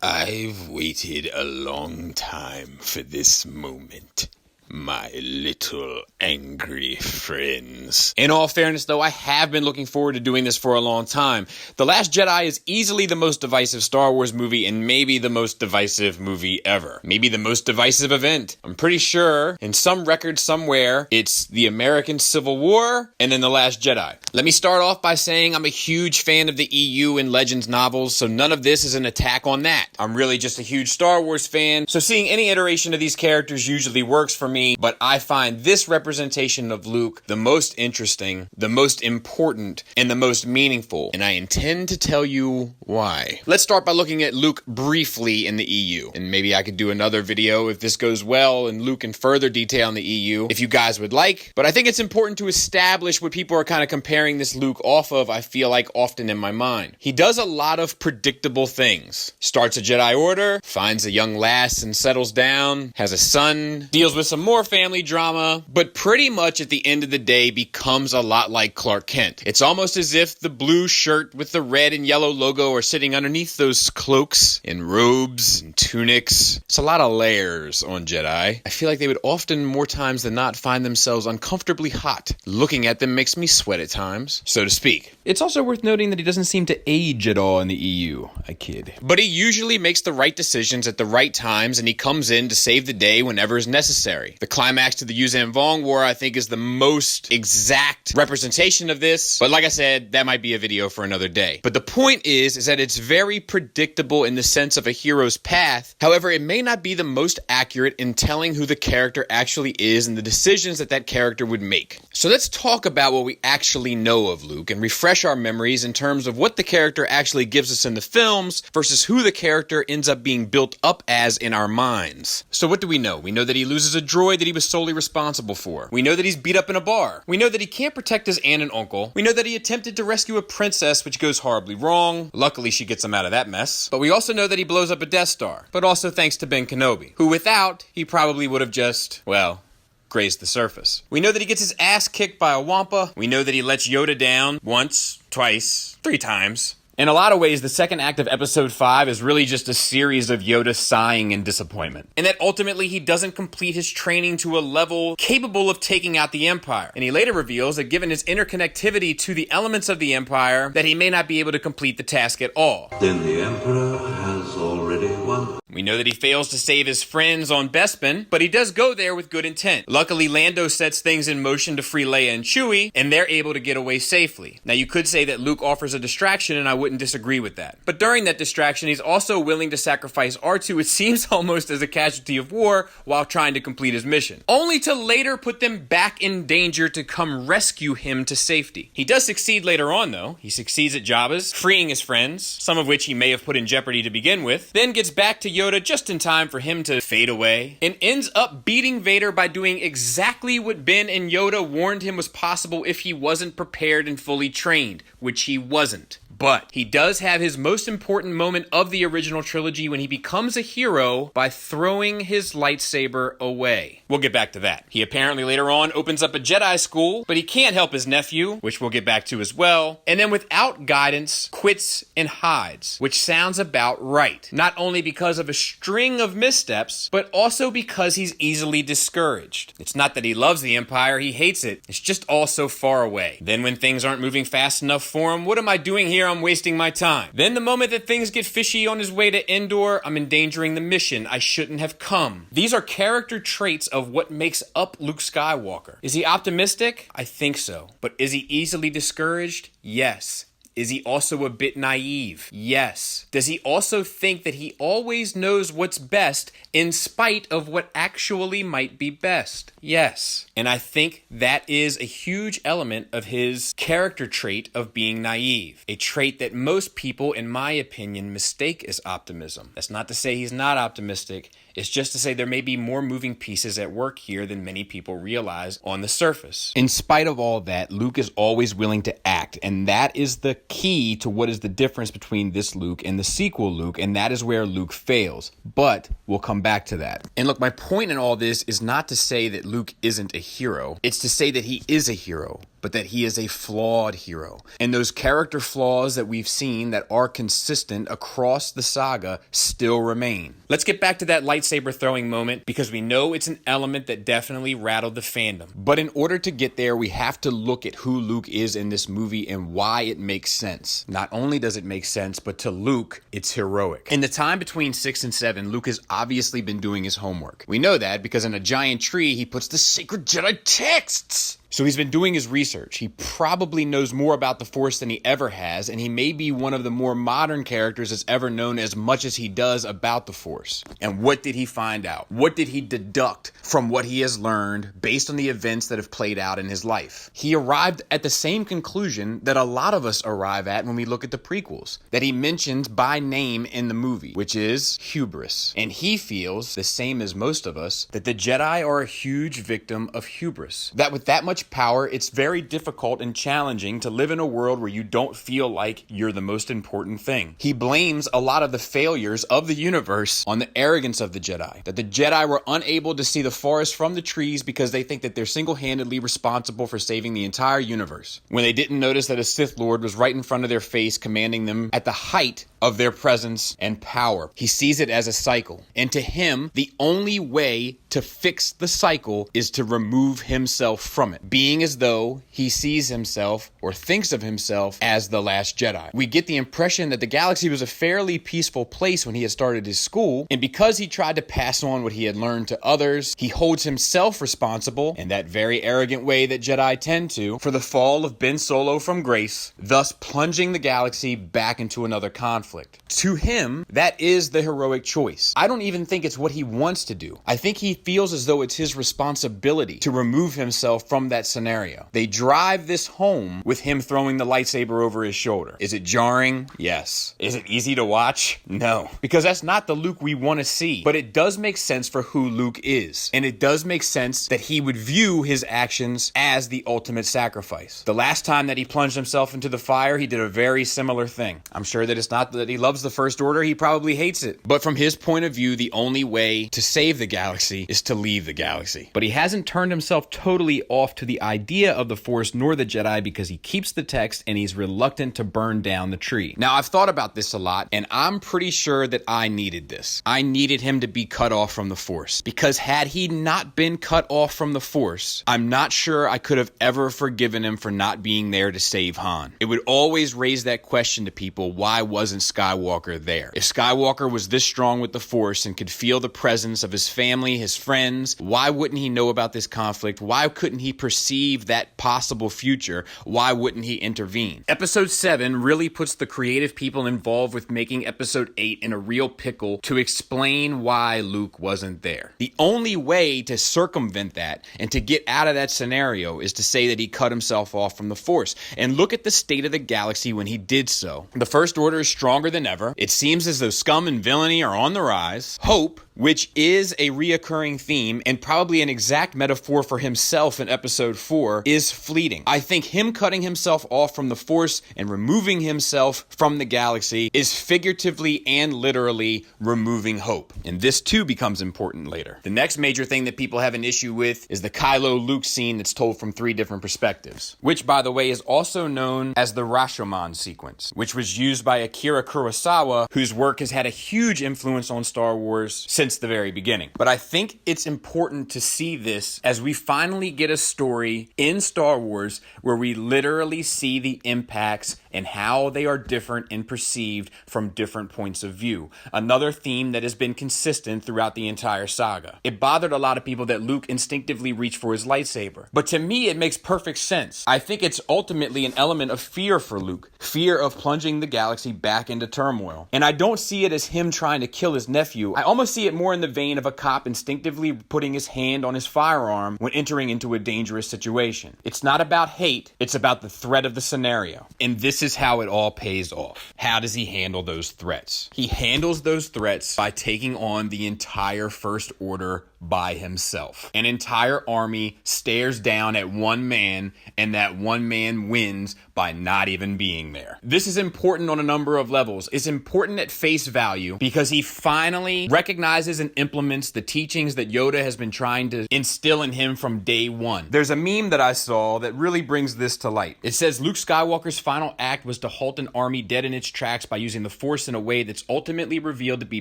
I've waited a long time for this moment, my little angry friends. In all fairness, though, I have been looking forward to doing this for a long time. The Last Jedi is easily the most divisive Star Wars movie and maybe the most divisive movie ever. Maybe the most divisive event. I'm pretty sure in some record somewhere it's the American Civil War and then The Last Jedi. Let me start off by saying I'm a huge fan of the EU and Legends novels, so none of this is an attack on that. I'm really just a huge Star Wars fan, so seeing any iteration of these characters usually works for me, but I find this representation of Luke the most interesting, the most important, and the most meaningful, and I intend to tell you why. Let's start by looking at Luke briefly in the EU, and maybe I could do another video if this goes well and Luke in further detail in the EU, if you guys would like, but I think it's important to establish what people are kind of comparing this Luke off of, I feel like often in my mind. He does a lot of predictable things. Starts a Jedi Order, finds a young lass and settles down, has a son, deals with some more family drama, but pretty much at the end of the day becomes a lot like Clark Kent. It's almost as if the blue shirt with the red and yellow logo are sitting underneath those cloaks and robes and tunics. It's a lot of layers on Jedi. I feel like they would often, more times than not, find themselves uncomfortably hot. Looking at them makes me sweat at times, so to speak. It's also worth noting that he doesn't seem to age at all in the EU. I kid. But he usually makes the right decisions at the right times, and he comes in to save the day whenever is necessary. The climax to the Yuuzhan Vong War, I think, is the most exact representation of this. But like I said, that might be a video for another day. But the point is that it's very predictable in the sense of a hero's path. However, it may not be the most accurate in telling who the character actually is and the decisions that that character would make. So let's talk about what we actually know of Luke and refresh our memories in terms of what the character actually gives us in the films versus who the character ends up being built up as in our minds. So what do we know? We know that he loses a droid that he was solely responsible for. We know that he's beat up in a bar. We know that he can't protect his aunt and uncle. We know that he attempted to rescue a princess, which goes horribly wrong. Luckily, she gets him out of that mess. But we also know that he blows up a Death Star. But also thanks to Ben Kenobi, who without, he probably would have just, well, grazed the surface. We know that he gets his ass kicked by a Wampa. We know that he lets Yoda down once, twice, 3 times. In a lot of ways, the second act of Episode 5 is really just a series of Yoda sighing in disappointment. And that ultimately he doesn't complete his training to a level capable of taking out the Empire. And he later reveals that given his interconnectivity to the elements of the Empire, that he may not be able to complete the task at all. Then the Emperor has already won. We know that he fails to save his friends on Bespin, but he does go there with good intent. Luckily, Lando sets things in motion to free Leia and Chewie, and they're able to get away safely. Now, you could say that Luke offers a distraction, and I wouldn't disagree with that. But during that distraction, he's also willing to sacrifice R2, it seems almost as a casualty of war, while trying to complete his mission. Only to later put them back in danger to come rescue him to safety. He does succeed later on, though. He succeeds at Jabba's, freeing his friends, some of which he may have put in jeopardy to begin with, then gets back to Yoda just in time for him to fade away, and ends up beating Vader by doing exactly what Ben and Yoda warned him was possible if he wasn't prepared and fully trained, which he wasn't. But he does have his most important moment of the original trilogy when he becomes a hero by throwing his lightsaber away. We'll get back to that. He apparently later on opens up a Jedi school, but he can't help his nephew, which we'll get back to as well, and then without guidance, quits and hides, which sounds about right. Not only because of a string of missteps, but also because he's easily discouraged. It's not that he loves the Empire, he hates it. It's just all so far away. Then when things aren't moving fast enough for him, what am I doing here? I'm wasting my time. Then the moment that things get fishy on his way to Endor, I'm endangering the mission. I shouldn't have come. These are character traits of what makes up Luke Skywalker. Is he optimistic? I think so. But is he easily discouraged? Yes. Is he also a bit naive? Yes. Does he also think that he always knows what's best in spite of what actually might be best? Yes. And I think that is a huge element of his character trait of being naive. A trait that most people, in my opinion, mistake as optimism. That's not to say he's not optimistic. It's just to say there may be more moving pieces at work here than many people realize on the surface. In spite of all that, Luke is always willing to act, and that is the key to what is the difference between this Luke and the sequel Luke, and that is where Luke fails. But we'll come back to that. And look, my point in all this is not to say that Luke isn't a hero. It's to say that he is a hero. but that he is a flawed hero. And those character flaws that we've seen that are consistent across the saga still remain. Let's get back to that lightsaber throwing moment, because we know it's an element that definitely rattled the fandom. But in order to get there, we have to look at who Luke is in this movie and why it makes sense. Not only does it make sense, but to Luke, it's heroic. In the time between 6 and 7, Luke has obviously been doing his homework. We know that because in a giant tree, he puts the sacred Jedi texts. So he's been doing his research. He probably knows more about the Force than he ever has, and he may be one of the more modern characters that's ever known as much as he does about the Force. And what did he find out? What did he deduct from what he has learned based on the events that have played out in his life? He arrived at the same conclusion that a lot of us arrive at when we look at the prequels, that he mentions by name in the movie, which is hubris. And he feels, the same as most of us, that the Jedi are a huge victim of hubris. That with that much power, it's very difficult and challenging to live in a world where you don't feel like you're the most important thing. He blames a lot of the failures of the universe on the arrogance of the Jedi, that the Jedi were unable to see the forest from the trees because they think that they're single-handedly responsible for saving the entire universe, when they didn't notice that a Sith Lord was right in front of their face, commanding them at the height of their presence and power. He sees it as a cycle, and to him, the only way to fix the cycle is to remove himself from it, being as though he sees himself or thinks of himself as the Last Jedi. We get the impression that the galaxy was a fairly peaceful place when he had started his school, and because he tried to pass on what he had learned to others, he holds himself responsible, in that very arrogant way that Jedi tend to, for the fall of Ben Solo from grace, thus plunging the galaxy back into another conflict. To him, that is the heroic choice. I don't even think it's what he wants to do. I think he feels as though it's his responsibility to remove himself from that scenario. They drive this home with him throwing the lightsaber over his shoulder. Is it jarring? Yes. Is it easy to watch? No. Because that's not the Luke we want to see. But it does make sense for who Luke is. And it does make sense that he would view his actions as the ultimate sacrifice. The last time that he plunged himself into the fire, he did a very similar thing. I'm sure that it's not that he loves the First Order, he probably hates it. But from his point of view, the only way to save the galaxy is to leave the galaxy. But he hasn't turned himself totally off to the idea of the Force nor the Jedi, because he keeps the text and he's reluctant to burn down the tree. Now, I've thought about this a lot, and I'm pretty sure that I needed this. I needed him to be cut off from the Force, because had he not been cut off from the Force, I'm not sure I could have ever forgiven him for not being there to save Han. It would always raise that question to people: why wasn't Skywalker there? If Skywalker was this strong with the Force and could feel the presence of his family, his friends, why wouldn't he know about this conflict? Why couldn't he perceive that possible future? Why wouldn't he intervene? Episode 7 really puts the creative people involved with making Episode 8 in a real pickle to explain why Luke wasn't there. The only way to circumvent that and to get out of that scenario is to say that he cut himself off from the Force. And look at the state of the galaxy when he did so. The First Order is stronger than ever. It seems as though scum and villainy are on the rise. Hope, which is a reoccurring theme and probably an exact metaphor for himself in Episode 4, is fleeting. I think him cutting himself off from the Force and removing himself from the galaxy is figuratively and literally removing hope. And this too becomes important later. The next major thing that people have an issue with is the Kylo Luke scene that's told from 3 different perspectives, which, by the way, is also known as the Rashomon sequence, which was used by Akira Kurosawa, whose work has had a huge influence on Star Wars since the very beginning. But I think it's important to see this as we finally get a story in Star Wars where we literally see the impacts and how they are different and perceived from different points of view. Another theme that has been consistent throughout the entire saga. It bothered a lot of people that Luke instinctively reached for his lightsaber. But to me, it makes perfect sense. I think it's ultimately an element of fear for Luke. Fear of plunging the galaxy back into turmoil. And I don't see it as him trying to kill his nephew. I almost see it more in the vein of a cop instinctively putting his hand on his firearm when entering into a dangerous situation. It's not about hate, it's about the threat of the scenario. And this is how it all pays off. How does he handle those threats? He handles those threats by taking on the entire First Order by himself. An entire army stares down at one man, and that one man wins by not even being there. This is important on a number of levels. It's important at face value because he finally recognizes and implements the teachings that Yoda has been trying to instill in him from day one. There's a meme that I saw that really brings this to light. It says Luke Skywalker's final act was to halt an army dead in its tracks by using the Force in a way that's ultimately revealed to be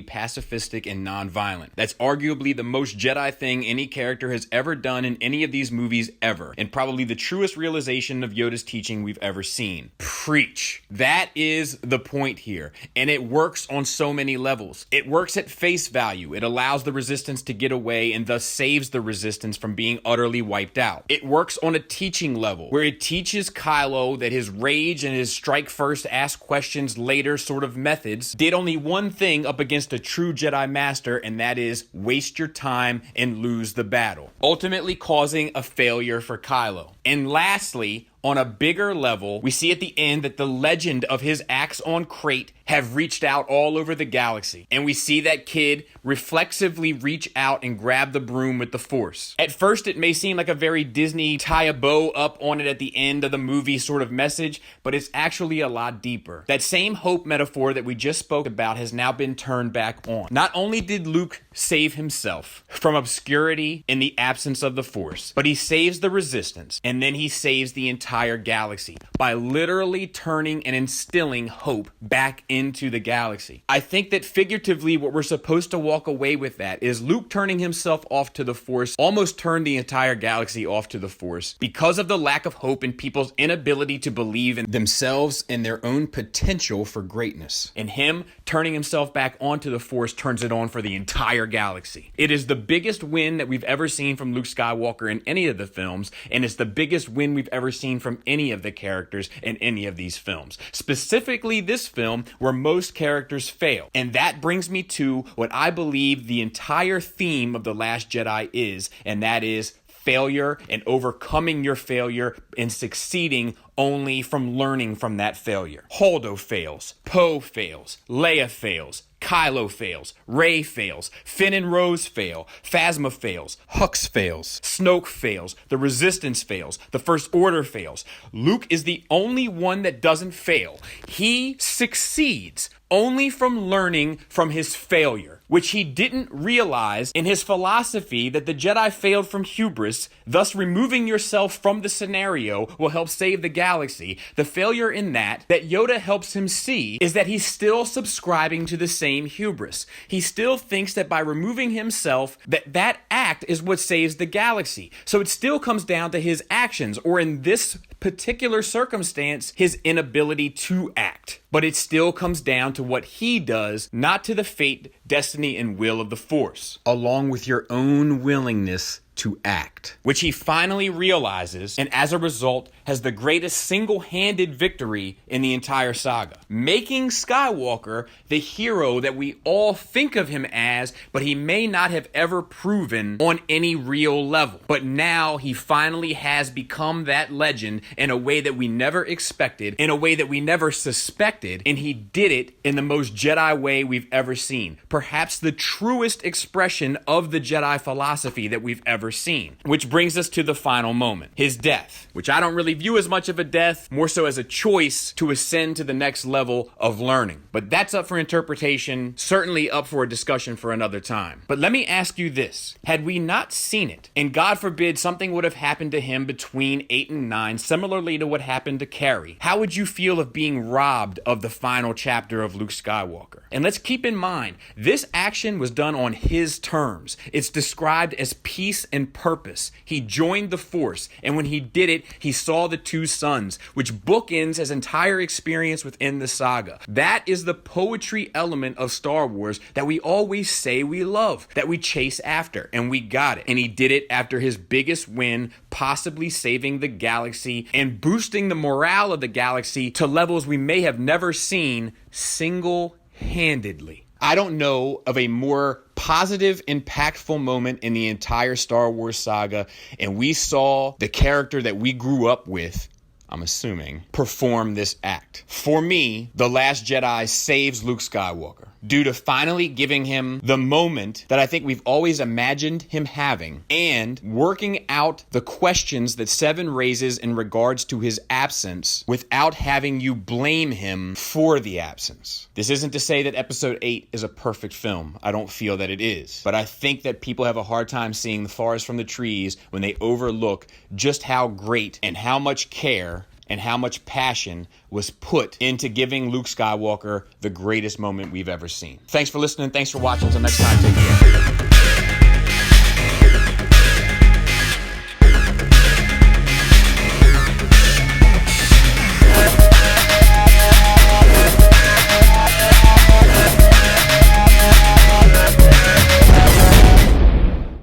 pacifistic and non-violent. That's arguably the most Jedi thing any character has ever done in any of these movies ever, and probably the truest realization of Yoda's teaching we've ever seen. Preach. That is the point here, and it works on so many levels. It works at face value. It allows the Resistance to get away and thus saves the Resistance from being utterly wiped out. It works on a teaching level where it teaches Kylo that his rage and his strike first, ask questions later sort of methods did only one thing up against a true Jedi Master, and that is waste your time and lose the battle, ultimately causing a failure for Kylo. And lastly, on a bigger level, we see at the end that the legend of his acts on Crate have reached out all over the galaxy. And we see that kid reflexively reach out and grab the broom with the Force. At first, it may seem like a very Disney tie a bow up on it at the end of the movie sort of message, but it's actually a lot deeper. That same hope metaphor that we just spoke about has now been turned back on. Not only did Luke save himself from obscurity in the absence of the Force, but he saves the Resistance, and then he saves the entire galaxy by literally turning and instilling hope back into the galaxy. I think that figuratively what we're supposed to walk away with that is Luke turning himself off to the Force almost turned the entire galaxy off to the Force because of the lack of hope and people's inability to believe in themselves and their own potential for greatness. And him turning himself back onto the Force turns it on for the entire galaxy. It is the biggest win that we've ever seen from Luke Skywalker in any of the films, and it's the biggest win we've ever seen from any of the characters in any of these films. Specifically this film where most characters fail. And that brings me to what I believe the entire theme of The Last Jedi is, and that is failure and overcoming your failure and succeeding only from learning from that failure. Holdo fails, Poe fails, Leia fails, Kylo fails, Rey fails, Finn and Rose fail, Phasma fails, Hux fails, Snoke fails, the Resistance fails, the First Order fails. Luke is the only one that doesn't fail. He succeeds only from learning from his failure, which he didn't realize in his philosophy that the Jedi failed from hubris, thus removing yourself from the scenario will help save the galaxy. The failure in that Yoda helps him see is that he's still subscribing to the same hubris. He still thinks that by removing himself, that act is what saves the galaxy. So it still comes down to his actions, or in this particular circumstance, his inability to act. But it still comes down to what he does, not to the fate, destiny, and will of the Force, along with your own willingness to act, which he finally realizes, and as a result has the greatest single-handed victory in the entire saga, making Skywalker the hero that we all think of him as, but he may not have ever proven on any real level. But now he finally has become that legend in a way that we never expected, in a way that we never suspected, and he did it in the most Jedi way we've ever seen. Perhaps the truest expression of the Jedi philosophy that we've ever seen. Which brings us to the final moment, his death, which I don't really view as much of a death, more so as a choice to ascend to the next level of learning. But that's up for interpretation, certainly up for a discussion for another time. But let me ask you this. Had we not seen it, and God forbid something would have happened to him between 8 and 9, similarly to what happened to Carrie, how would you feel of being robbed of the final chapter of Luke Skywalker? And let's keep in mind, this action was done on his terms. It's described as peace and purpose. He joined the Force, and when he did it, he saw the two suns, which bookends his entire experience within the saga. That is the poetry element of Star Wars that we always say we love, that we chase after, and we got it. And he did it after his biggest win, possibly saving the galaxy and boosting the morale of the galaxy to levels we may have never seen single-handedly. I don't know of a more positive, impactful moment in the entire Star Wars saga, and we saw the character that we grew up with, I'm assuming, perform this act. For me, The Last Jedi saves Luke Skywalker. due to finally giving him the moment that I think we've always imagined him having, and working out the questions that Seven raises in regards to his absence without having you blame him for the absence. This isn't to say that episode 8 is a perfect film. I don't feel that it is. But I think that people have a hard time seeing the forest from the trees when they overlook just how great and how much care and how much passion was put into giving Luke Skywalker the greatest moment we've ever seen. Thanks for listening. Thanks for watching. Until next time, take care.